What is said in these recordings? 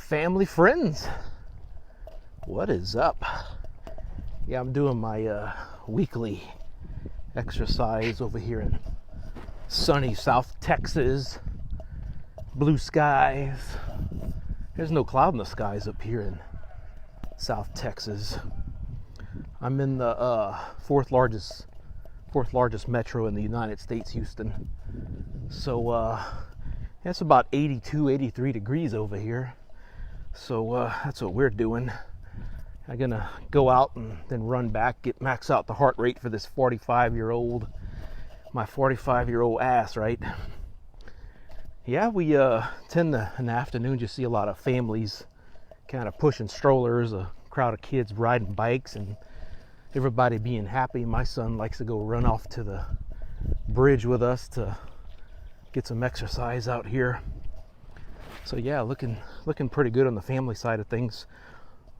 family, friends, what is up? Yeah, I'm doing my weekly exercise over here in sunny South Texas. Blue skies. There's no cloud in the skies up here in South Texas. I'm in the fourth largest metro in the United States, Houston. So it's about 82, 83 degrees over here. So that's what we're doing. I'm gonna go out and then run back, max out the heart rate for this 45-year-old ass, right? Yeah, we tend to, in the afternoon, just see a lot of families kind of pushing strollers, a crowd of kids riding bikes, and everybody being happy. My son likes to go run off to the bridge with us to get some exercise out here. So yeah, looking pretty good on the family side of things.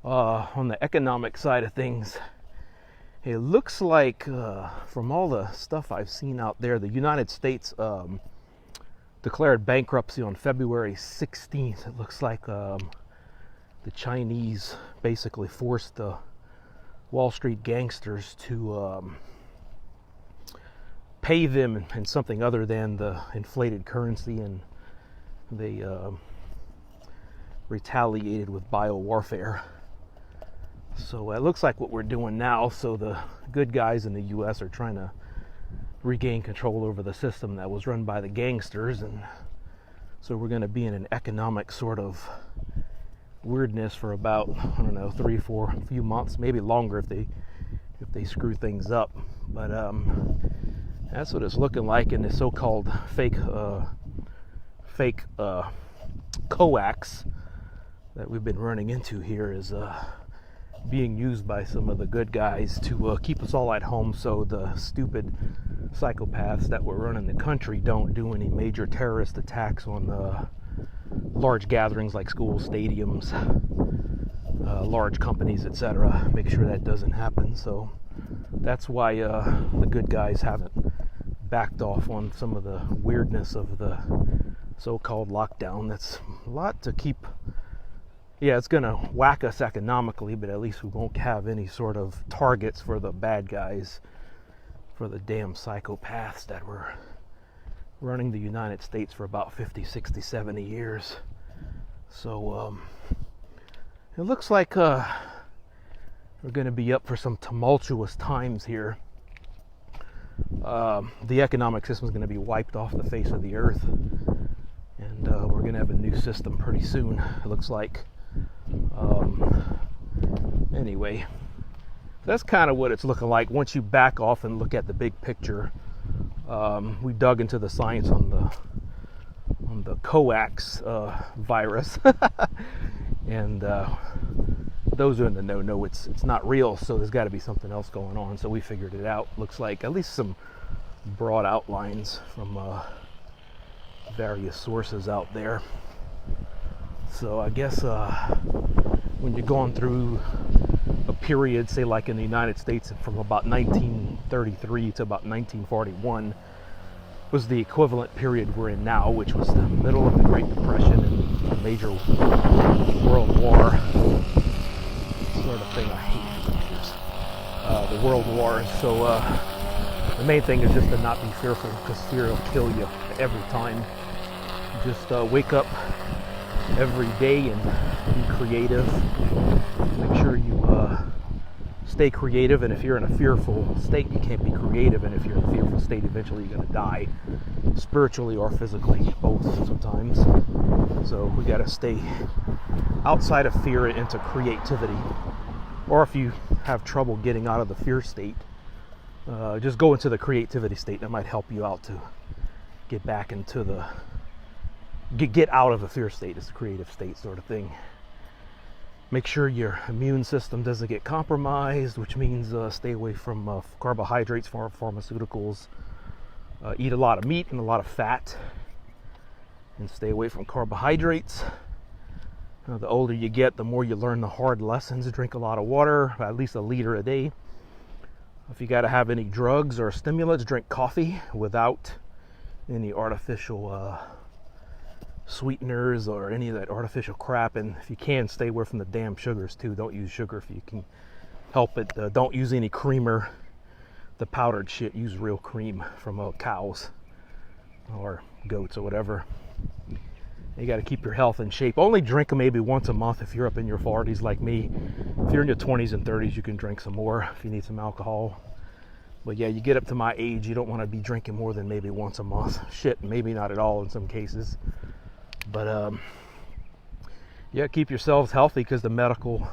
On the economic side of things, it looks like from all the stuff I've seen out there, the United States declared bankruptcy on February 16th. It looks like the Chinese basically forced the Wall Street gangsters to pay them in something other than the inflated currency, and they retaliated with biowarfare. So it looks like what we're doing now. So the good guys in the U.S. are trying to regain control over the system that was run by the gangsters, and so we're going to be in an economic sort of weirdness for about, I don't know, 3-4 few months, maybe longer if they screw things up. But that's what it's looking like in the so-called fake coax that we've been running into here is being used by some of the good guys to keep us all at home, so the stupid psychopaths that were running the country don't do any major terrorist attacks on large gatherings like schools, stadiums, large companies, etc. Make sure that doesn't happen. So that's why the good guys haven't backed off on some of the weirdness of the so-called lockdown. That's a lot to keep. Yeah, it's going to whack us economically, but at least we won't have any sort of targets for the bad guys, for the damn psychopaths that were running the United States for about 50, 60, 70 years. So it looks like we're going to be up for some tumultuous times here. The economic system is going to be wiped off the face of the earth, and we're going to have a new system pretty soon, it looks like. Anyway, that's kind of what it's looking like once you back off and look at the big picture. We dug into the science on the coax virus, and those are in the no, it's not real, so there's got to be something else going on. So we figured it out. Looks like at least some broad outlines from various sources out there. So I guess when you're going through a period, say like in the United States from about 1933 to about 1941 was the equivalent period we're in now, which was the middle of the Great Depression and a major world war sort of thing. I hate the world wars. So the main thing is just to not be fearful, because fear will kill you every time. Just wake up every day and be creative. Make sure you stay creative, and if you're in a fearful state, you can't be creative, and if you're in a fearful state, eventually you're going to die, spiritually or physically, both sometimes. So we got to stay outside of fear and into creativity. Or if you have trouble getting out of the fear state, just go into the creativity state. That might help you out to get back into the get out of the fear state. It's a creative state sort of thing. Make sure your immune system doesn't get compromised, which means stay away from carbohydrates, pharmaceuticals, eat a lot of meat and a lot of fat, and stay away from carbohydrates. The older you get, the more you learn the hard lessons. Drink a lot of water, at least 1 liter a day. If you got to have any drugs or stimulants, drink coffee without any artificial sweeteners or any of that artificial crap. And if you can, stay away from the damn sugars too. Don't use sugar if you can help it. Don't use any creamer, the powdered shit. Use real cream from cows or goats or whatever. You got to keep your health in shape. Only drink them maybe once a month if you're up in your 40s like me. If you're in your 20s and 30s, you can drink some more if you need some alcohol. But yeah, you get up to my age, you don't want to be drinking more than maybe once a month. Shit, maybe not at all in some cases. But yeah, keep yourselves healthy, because the medical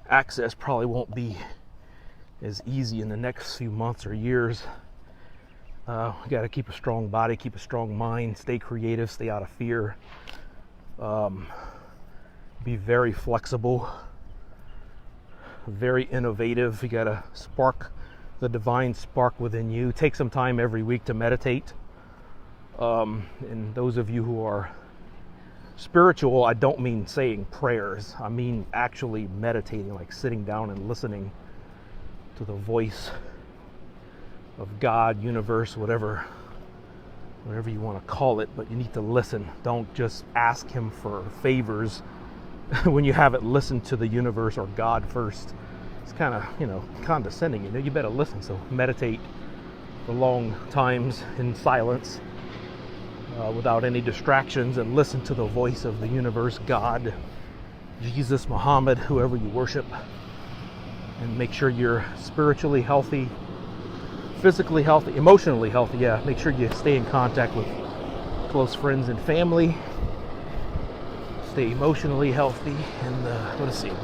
access probably won't be as easy in the next few months or years. We got to keep a strong body, keep a strong mind, stay creative, stay out of fear. Be very flexible, very innovative. You got to spark the divine spark within you. Take some time every week to meditate. And those of you who are spiritual, I don't mean saying prayers. I mean actually meditating, like sitting down and listening to the voice of God, universe, whatever you want to call it. But you need to listen. Don't just ask him for favors when you haven't listened to the universe or God first. It's kind of, condescending. You better listen. So meditate for long times in silence, without any distractions, and listen to the voice of the universe, God, Jesus, Muhammad, whoever you worship. And make sure you're spiritually healthy, physically healthy, emotionally healthy. Yeah, make sure you stay in contact with close friends and family. Stay emotionally healthy, and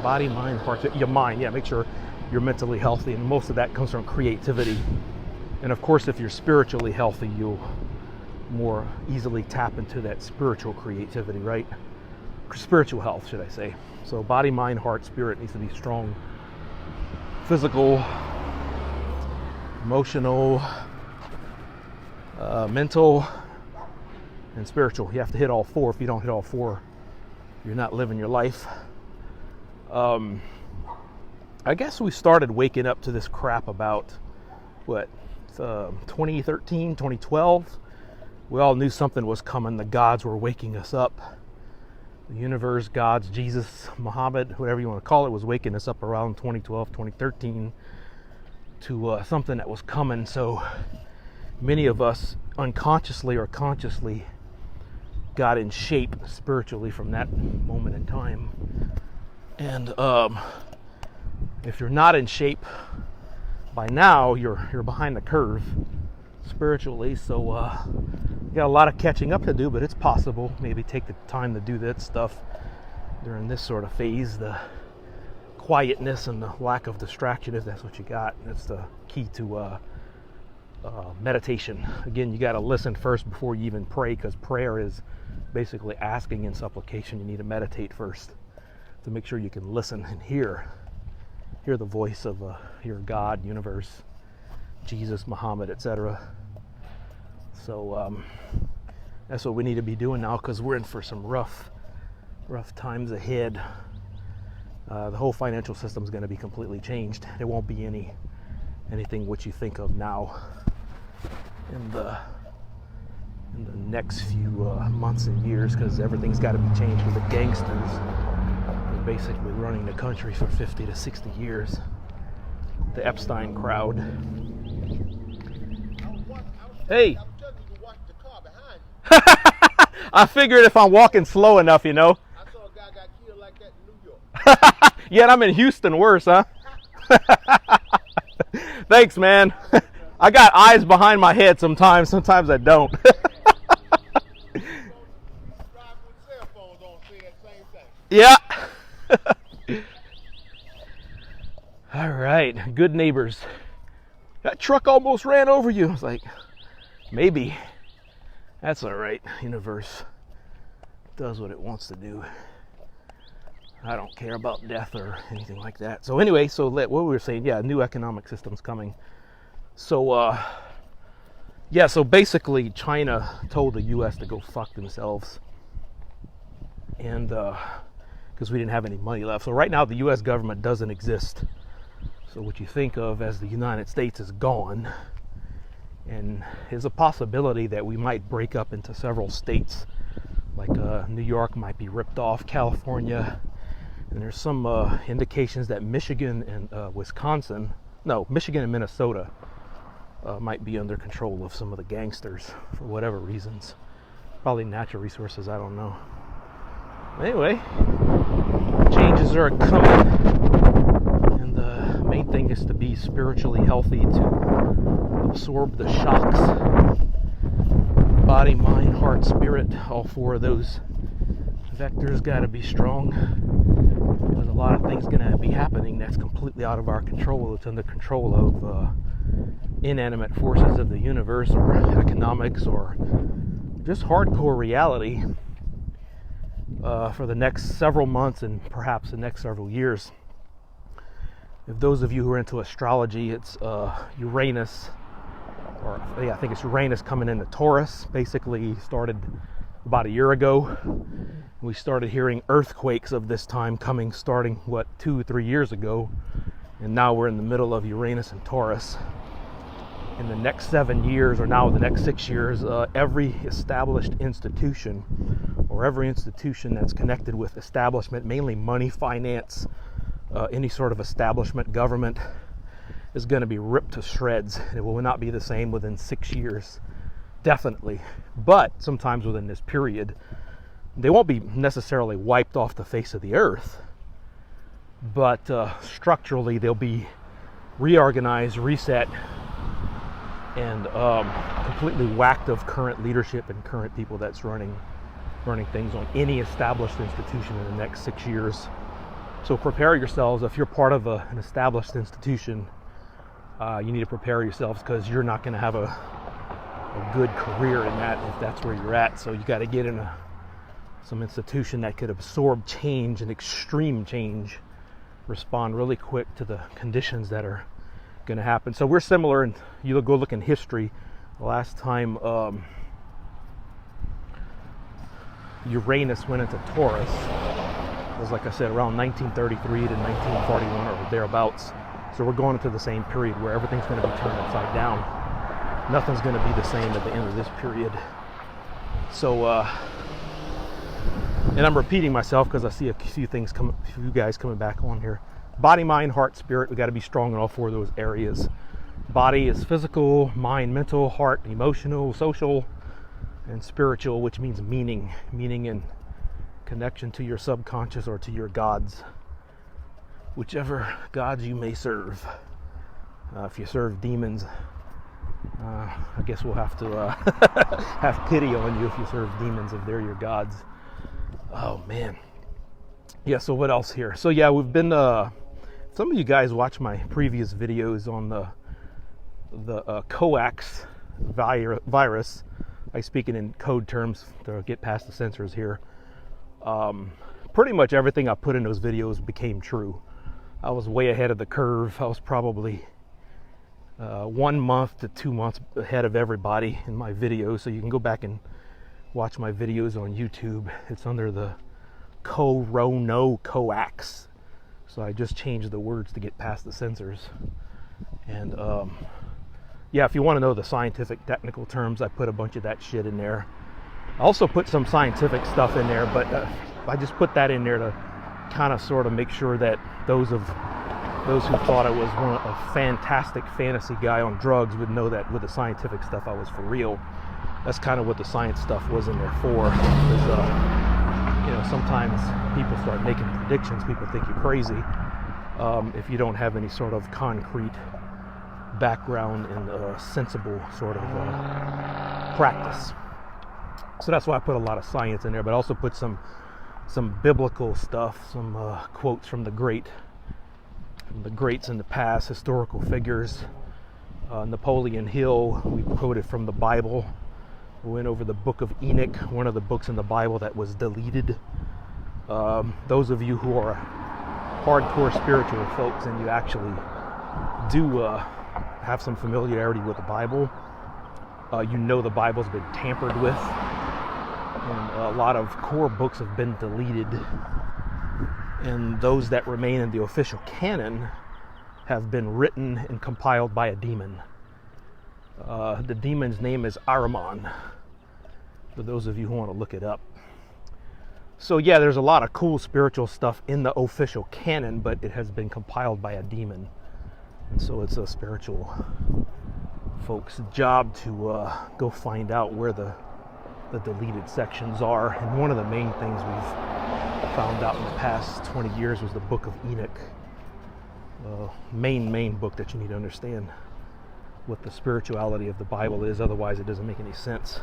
body, mind, heart, your mind. Yeah, make sure you're mentally healthy, and most of that comes from creativity. And of course, if you're spiritually healthy, you'll more easily tap into that spiritual creativity, right? Spiritual health, should I say. So body, mind, heart, spirit needs to be strong. Physical, emotional, mental, and spiritual. You have to hit all four. If you don't hit all four, you're not living your life. I guess we started waking up to this crap about 2013, 2012. We all knew something was coming. The gods were waking us up. The universe, gods, Jesus, Muhammad, whatever you want to call it, was waking us up around 2012, 2013 to something that was coming. So many of us unconsciously or consciously got in shape spiritually from that moment in time. And if you're not in shape by now, you're behind the curve spiritually. So you got a lot of catching up to do, but it's possible. Maybe take the time to do that stuff during this sort of phase. The quietness and the lack of distraction, if that's what you got. That's the key to meditation. Again, you got to listen first before you even pray, because prayer is basically asking in supplication. You need to meditate first to make sure you can listen and hear the voice of your God, universe, Jesus, Muhammad, etc. So that's what we need to be doing now, because we're in for some rough times ahead. The whole financial system is going to be completely changed. There won't be anything what you think of now in the next few months and years, because everything's got to be changed. With the gangsters are basically running the country for 50 to 60 years. The Epstein crowd. Hey. I figured if I'm walking slow enough, I saw a guy got killed like that in New York. Yeah, and I'm in Houston, worse, huh? Thanks, man. I got eyes behind my head sometimes I don't. Yeah. All right, good neighbors. That truck almost ran over you. I was like, maybe. That's all right. Universe does what it wants to do. I don't care about death or anything like that. So anyway, what we were saying, yeah, new economic system's coming. So, so basically China told the U.S. to go fuck themselves. And because we didn't have any money left. So right now the U.S. government doesn't exist. So what you think of as the United States is gone. And there's a possibility that we might break up into several states Like New York might be ripped off, California, and there's some indications that Michigan and Wisconsin, no, Michigan and Minnesota might be under control of some of the gangsters for whatever reasons. Probably natural resources, I don't know. Anyway, changes are coming, and the main thing is to be spiritually healthy, to absorb the shocks. Body, mind, heart, spirit, all four of those vectors got to be strong, because a lot of things going to be happening that's completely out of our control. It's under control of inanimate forces of the universe, or economics, or just hardcore reality for the next several months and perhaps the next several years. If those of you who are into astrology, it's Uranus, I think it's Uranus coming into Taurus. Basically started about a year ago. We started hearing earthquakes of this time coming, starting 2-3 years ago, and now we're in the middle of Uranus and Taurus. In the next 7 years, or now the next 6 years, every established institution, or every institution that's connected with establishment, mainly money, finance, any sort of establishment, government, is going to be ripped to shreds. It will not be the same within 6 years, definitely. But sometimes within this period, they won't be necessarily wiped off the face of the earth, but structurally they'll be reorganized, reset, and completely whacked of current leadership and current people that's running things on any established institution in the next 6 years. So prepare yourselves. If you're part of an established institution, you need to prepare yourselves, because you're not going to have a good career in that if that's where you're at. So you got to get in some institution that could absorb change and extreme change, respond really quick to the conditions that are going to happen. So we're similar, and you go look in history. The last time Uranus went into Taurus was, like I said, around 1933 to 1941 or thereabouts. So we're going into the same period where everything's going to be turned upside down. Nothing's going to be the same at the end of this period. So, and I'm repeating myself because I see a few guys coming back on here. Body, mind, heart, spirit. We got to be strong in all four of those areas. Body is physical, mind, mental, heart, emotional, social, and spiritual, which means meaning in connection to your subconscious or to your gods, whichever gods you may serve. If you serve demons, I guess we'll have to have pity on you if you serve demons, if they're your gods. Oh man. Yeah, so what else here? So yeah, we've been some of you guys watch my previous videos on the coax virus. I speak it in code terms to get past the censors here. Pretty much everything I put in those videos became true. I was way ahead of the curve. I was probably 1 month to 2 months ahead of everybody in my videos. So you can go back and watch my videos on YouTube. It's under the coax. So I just changed the words to get past the censors. And yeah, if you want to know the scientific technical terms, I put a bunch of that shit in there. I also put some scientific stuff in there, but I just put that in there to kind of sort of make sure that those who thought I was a fantastic fantasy guy on drugs would know that with the scientific stuff I was for real. That's kind of what the science stuff was in there for. Because, sometimes people start making predictions. People think you're crazy if you don't have any sort of concrete background and sensible sort of practice. So that's why I put a lot of science in there, but I also put some biblical stuff, some quotes from the greats in the past, historical figures. Napoleon Hill, we quoted from the Bible. We went over the book of Enoch, one of the books in the Bible that was deleted. Those of you who are hardcore spiritual folks and you actually do have some familiarity with the Bible, the Bible's been tampered with, and a lot of core books have been deleted, and those that remain in the official canon have been written and compiled by a demon. The demon's name is Ahriman, for those of you who want to look it up. So yeah, there's a lot of cool spiritual stuff in the official canon, but it has been compiled by a demon. And so it's a spiritual folks' job to go find out where the deleted sections are. And one of the main things we've found out in the past 20 years was the Book of Enoch. Main book that you need to understand what the spirituality of the Bible is. Otherwise it doesn't make any sense,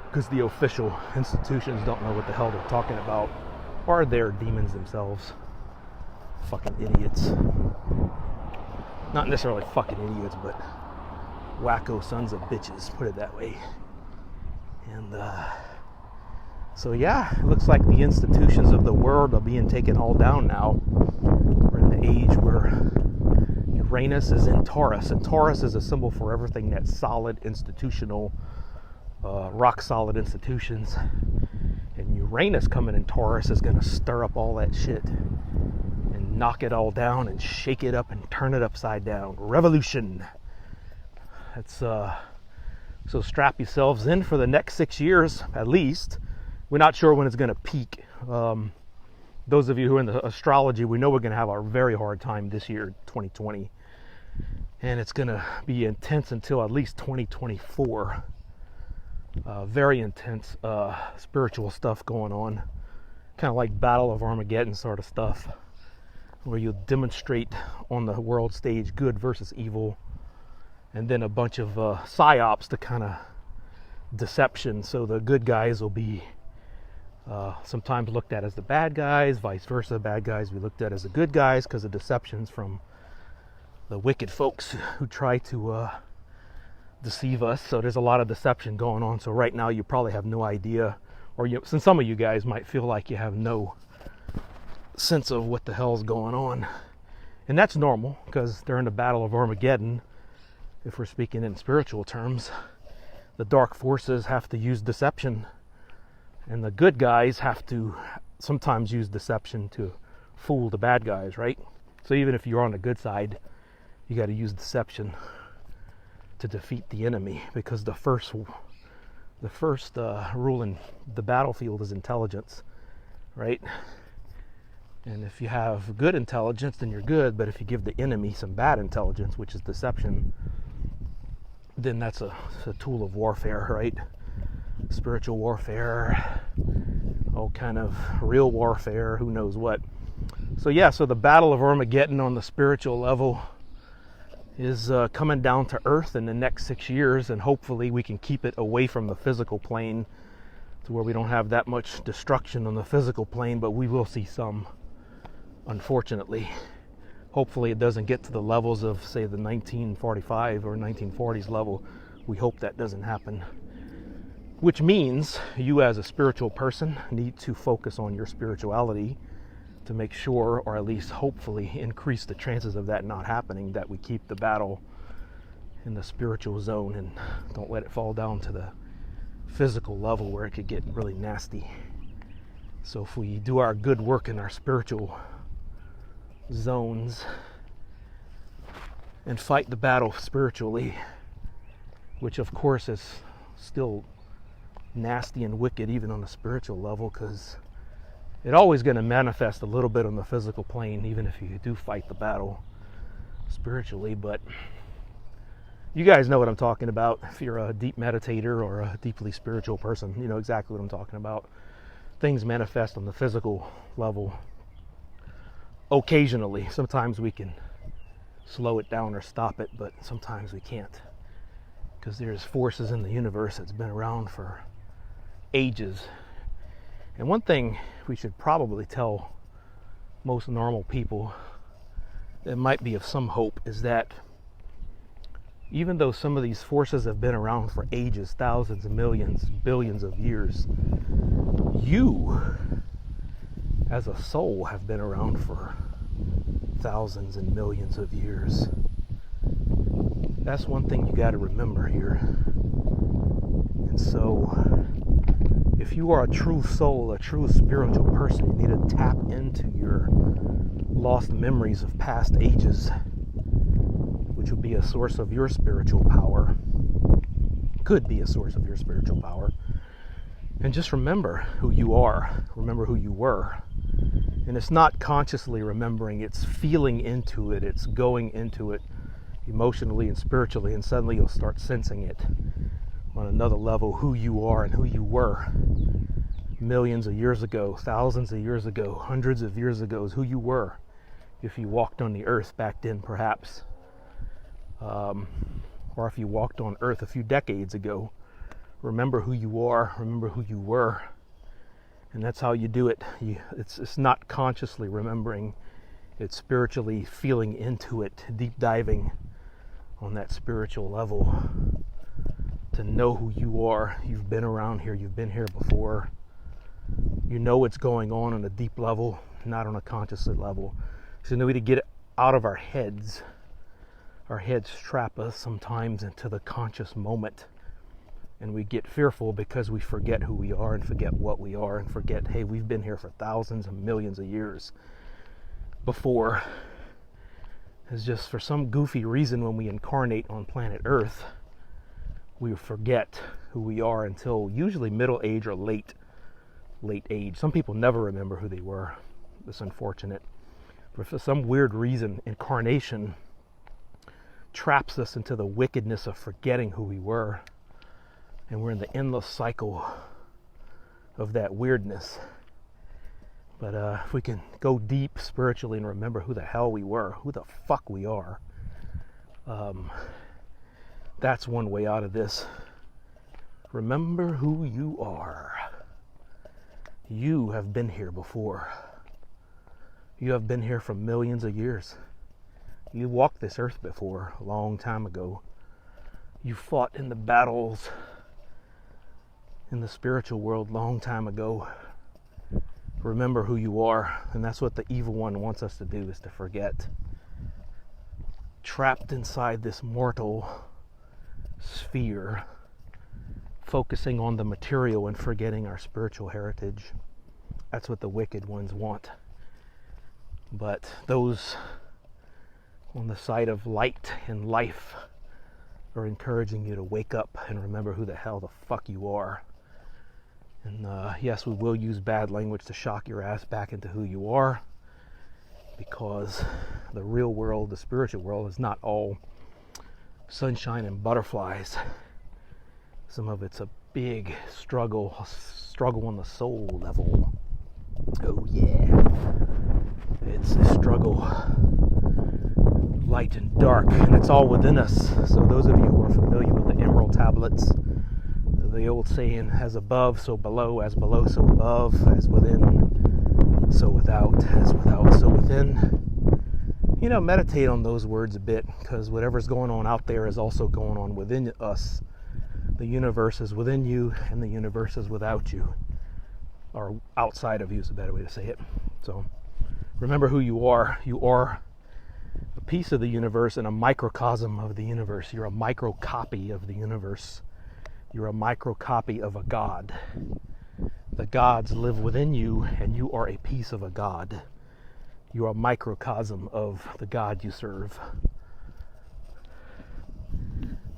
because the official institutions don't know what the hell they're talking about, or they're demons themselves. Fucking idiots. Not necessarily fucking idiots, but wacko sons of bitches, put it that way. And so yeah, it looks like the institutions of the world are being taken all down now. We're in the age where Uranus is in Taurus, and Taurus is a symbol for everything that's solid, institutional, rock solid institutions. And Uranus coming in Taurus is going to stir up all that shit and knock it all down and shake it up and turn it upside down. Revolution. That's so strap yourselves in for the next 6 years at least. We're not sure when it's going to peak. Those of you who are in the astrology, we know we're going to have a very hard time this year, 2020. And it's going to be intense until at least 2024. Very intense spiritual stuff going on. Kind of like Battle of Armageddon sort of stuff, where you demonstrate on the world stage good versus evil, and then a bunch of psyops to kind of deception. So the good guys will be sometimes looked at as the bad guys, vice versa. Bad guys we looked at as the good guys because of deceptions from the wicked folks who try to deceive us. So there's a lot of deception going on. So right now you probably have no idea, or since some of you guys might feel like you have no sense of what the hell's going on. And that's normal, because during the Battle of Armageddon, if we're speaking in spiritual terms, the dark forces have to use deception, and the good guys have to sometimes use deception to fool the bad guys, right? So even if you're on the good side, you got to use deception to defeat the enemy, because the first rule in the battlefield is intelligence, right? And if you have good intelligence, then you're good. But if you give the enemy some bad intelligence, which is deception, then that's a tool of warfare, right? Spiritual warfare, all kind of real warfare, who knows what. So yeah, so the Battle of Armageddon on the spiritual level is coming down to earth in the next 6 years, and hopefully we can keep it away from the physical plane to where we don't have that much destruction on the physical plane, but we will see some, unfortunately. Hopefully it doesn't get to the levels of, say, the 1945 or 1940s level. We hope that doesn't happen. Which means you as a spiritual person need to focus on your spirituality to make sure, or at least hopefully increase the chances of that not happening, that we keep the battle in the spiritual zone and don't let it fall down to the physical level where it could get really nasty. So if we do our good work in our spiritual zones and fight the battle spiritually, which of course is still nasty and wicked even on the spiritual level, because it's always going to manifest a little bit on the physical plane, even if you do fight the battle spiritually. But you guys know what I'm talking about. If you're a deep meditator or a deeply spiritual person, you know exactly what I'm talking about. Things manifest on the physical level occasionally. Sometimes we can slow it down or stop it, but sometimes we can't, because there's forces in the universe that's been around for ages. And one thing we should probably tell most normal people that might be of some hope is that even though some of these forces have been around for ages, thousands of millions, billions of years, you as a soul have been around for thousands and millions of years. That's one thing you got to remember here. And so if you are a true soul, a true spiritual person, you need to tap into your lost memories of past ages, which would be a source of your spiritual power, could be a source of your spiritual power, And just remember who you are. Remember who you were. And it's not consciously remembering, it's feeling into it, it's going into it emotionally and spiritually, and suddenly you'll start sensing it on another level, who you are and who you were millions of years ago, thousands of years ago, hundreds of years ago, is who you were if you walked on the earth back then, perhaps. Or if you walked on earth a few decades ago. Remember who you are, remember who you were. And that's how you do it. It's not consciously remembering, it's spiritually feeling into it, deep diving on that spiritual level to know who you are. You've been around here, you've been here before. You know what's going on a deep level, not on a conscious level. So we need to get out of our heads. Our heads trap us sometimes into the conscious moment. And we get fearful because we forget who we are and forget what we are and forget, hey, we've been here for thousands and millions of years before. It's just for some goofy reason when we incarnate on planet Earth, we forget who we are until usually middle age or late age. Some people never remember who they were. It's unfortunate. But for some weird reason, incarnation traps us into the wickedness of forgetting who we were. And we're in the endless cycle of that weirdness. But if we can go deep spiritually and remember who the hell we were, who the fuck we are, that's one way out of this. Remember who you are. You have been here before. You have been here for millions of years. You walked this earth before, a long time ago. You fought in the battles in the spiritual world long time ago. Remember who you are, and that's what the evil one wants us to do, is to forget. Trapped inside this mortal sphere, focusing on the material and forgetting our spiritual heritage. That's what the wicked ones want. But those on the side of light and life are encouraging you to wake up and remember who the hell the fuck you are. And yes, we will use bad language to shock your ass back into who you are, because the real world, the spiritual world, is not all sunshine and butterflies. Some of it's a big struggle on the soul level. Oh yeah, it's a struggle, light and dark, and it's all within us. So those of you who are familiar with the emerald tablets, the old saying, as above, so below, as below, so above, as within, so without, as without, so within. You know, meditate on those words a bit, because whatever's going on out there is also going on within us. The universe is within you, and the universe is without you, or outside of you is a better way to say it. So remember who you are. You are a piece of the universe and a microcosm of the universe. You're a microcopy of the universe. You're a microcopy of a God. The gods live within you, and you are a piece of a God. You are a microcosm of the God you serve.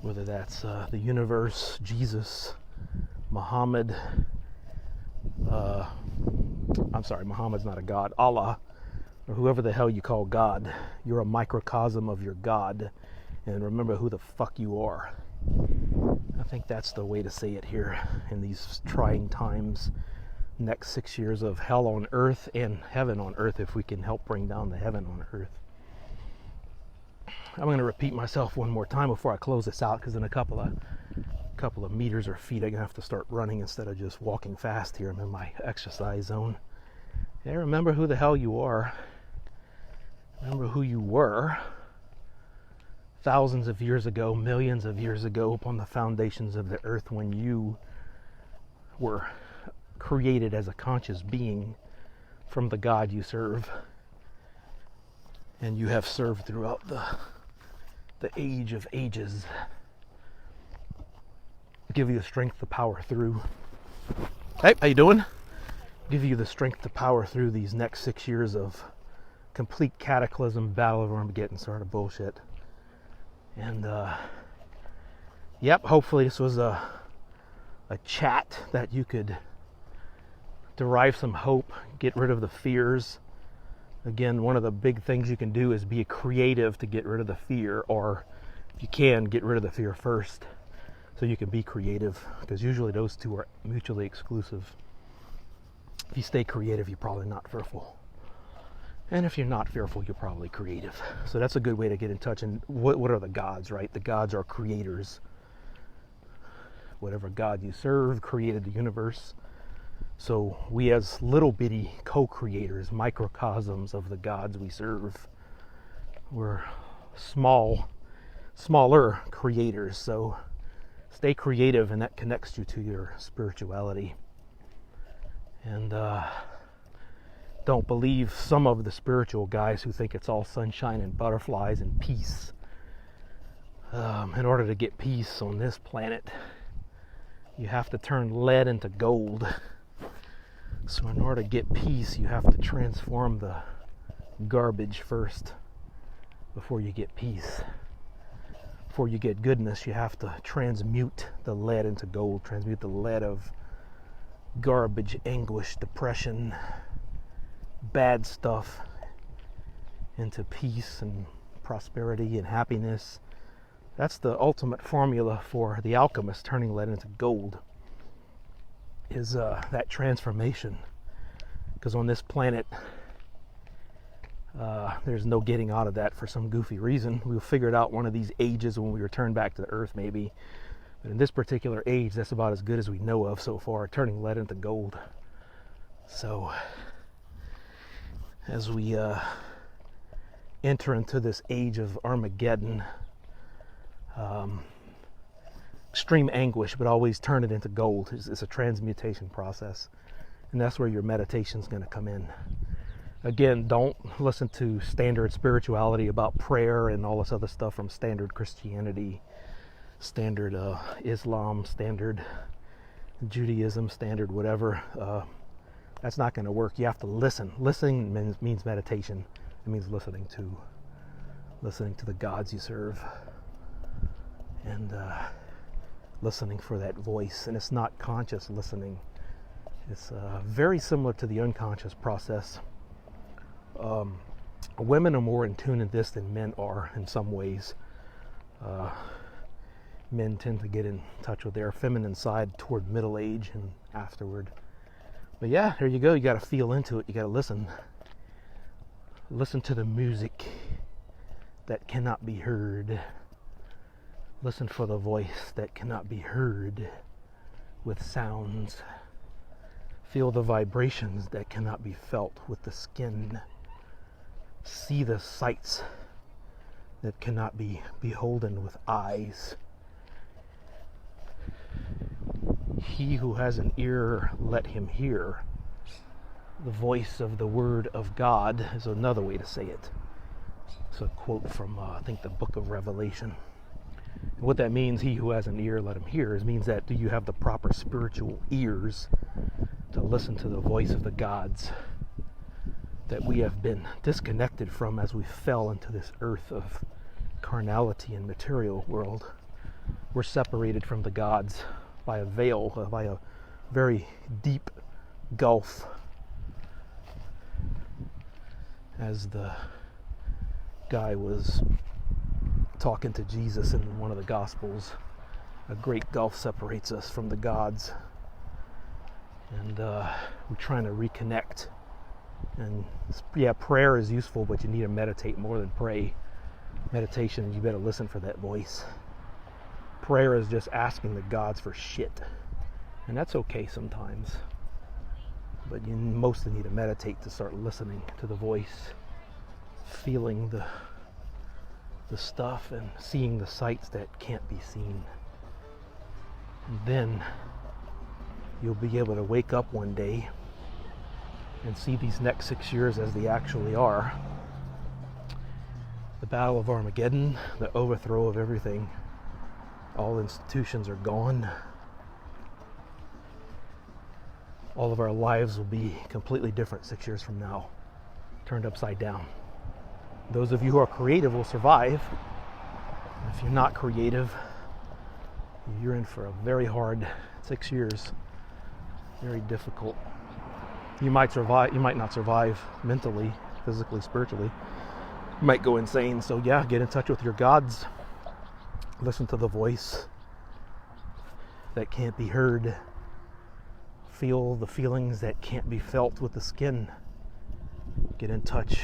Whether that's the universe, Jesus, Muhammad. Muhammad's not a God. Allah, or whoever the hell you call God. You're a microcosm of your God. And remember who the fuck you are. I think that's the way to say it here in these trying times. Next 6 years of hell on earth and heaven on earth, if we can help bring down the heaven on earth. I'm going to repeat myself one more time before I close this out, because in a couple of meters or feet I'm going to have to start running instead of just walking fast here. I'm in my exercise zone. Yeah, remember who the hell you are. Remember who you were thousands of years ago, millions of years ago, upon the foundations of the earth, when you were created as a conscious being from the God you serve. And you have served throughout the age of ages. Give you the strength to power through. Hey, how you doing? Give you the strength to power through these next 6 years of complete cataclysm, battle of Armageddon sort of bullshit. And yep, hopefully this was a a chat that you could derive some hope, get rid of the fears. Again, one of the big things you can do is be creative to get rid of the fear, or if you can, get rid of the fear first so you can be creative, because usually those two are mutually exclusive. If you stay creative, you're probably not fearful. And if you're not fearful, you're probably creative. So that's a good way to get in touch. And what are the gods, right? The gods are creators. Whatever God you serve created the universe. So we as little bitty co-creators, microcosms of the gods we serve, we're smaller creators. So stay creative, and that connects you to your spirituality. And don't believe some of the spiritual guys who think it's all sunshine and butterflies and peace. In order to get peace on this planet, you have to turn lead into gold. So in order to get peace, you have to transform the garbage first before you get peace. Before you get goodness, you have to transmute the lead into gold, transmute the lead of garbage, anguish, depression, bad stuff into peace and prosperity and happiness. That's the ultimate formula for the alchemist turning lead into gold, is that transformation. Because on this planet, there's no getting out of that for some goofy reason. We'll figure it out one of these ages when we return back to the earth, maybe. But in this particular age, that's about as good as we know of so far, turning lead into gold. So as we enter into this age of Armageddon, extreme anguish, but always turn it into gold. It's a transmutation process. And that's where your meditation is going to come in. Again, don't listen to standard spirituality about prayer and all this other stuff from standard Christianity, standard Islam, standard Judaism, standard whatever. That's not going to work. You have to listen. Listening means meditation. It means listening to the gods you serve, and listening for that voice. And it's not conscious listening. It's very similar to the unconscious process. Women are more in tune in this than men are in some ways. Men tend to get in touch with their feminine side toward middle age and afterward. But yeah, there you go. You got to feel into it. You got to listen. Listen to the music that cannot be heard. Listen for the voice that cannot be heard with sounds. Feel the vibrations that cannot be felt with the skin. See the sights that cannot be beholden with eyes. He who has an ear, let him hear. The voice of the word of God is another way to say it. It's a quote from, I think, the book of Revelation. And what that means, he who has an ear, let him hear, means that do you have the proper spiritual ears to listen to the voice of the gods that we have been disconnected from as we fell into this earth of carnality and material world. We're separated from the gods by a veil, by a very deep gulf. As the guy was talking to Jesus in one of the Gospels, a great gulf separates us from the gods. And we're trying to reconnect. And yeah, prayer is useful, but you need to meditate more than pray. Meditation, you better listen for that voice. Prayer is just asking the gods for shit. And that's okay sometimes. But you mostly need to meditate to start listening to the voice, feeling the stuff, and seeing the sights that can't be seen. And then you'll be able to wake up one day and see these next 6 years as they actually are. The Battle of Armageddon, the overthrow of everything. All institutions are gone. All of our lives will be completely different 6 years from now, turned upside down. Those of you who are creative will survive. If you're not creative, you're in for a very hard 6 years. Very difficult. You might survive, you might not survive mentally, physically, spiritually. You might go insane. So yeah, get in touch with your gods. Listen to the voice that can't be heard. Feel the feelings that can't be felt with the skin. Get in touch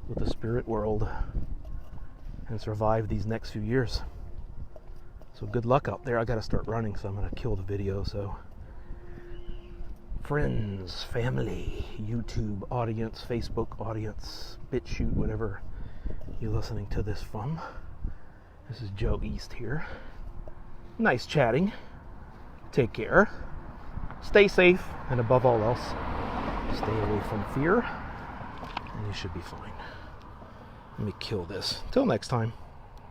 with the spirit world and survive these next few years. So good luck out there. I gotta start running, so I'm gonna kill the video. So friends, family, YouTube audience, Facebook audience, BitChute, whatever you're listening to this from. This is Joe East here. Nice chatting. Take care. Stay safe, and above all else, stay away from fear, and you should be fine. Let me kill this. Till next time.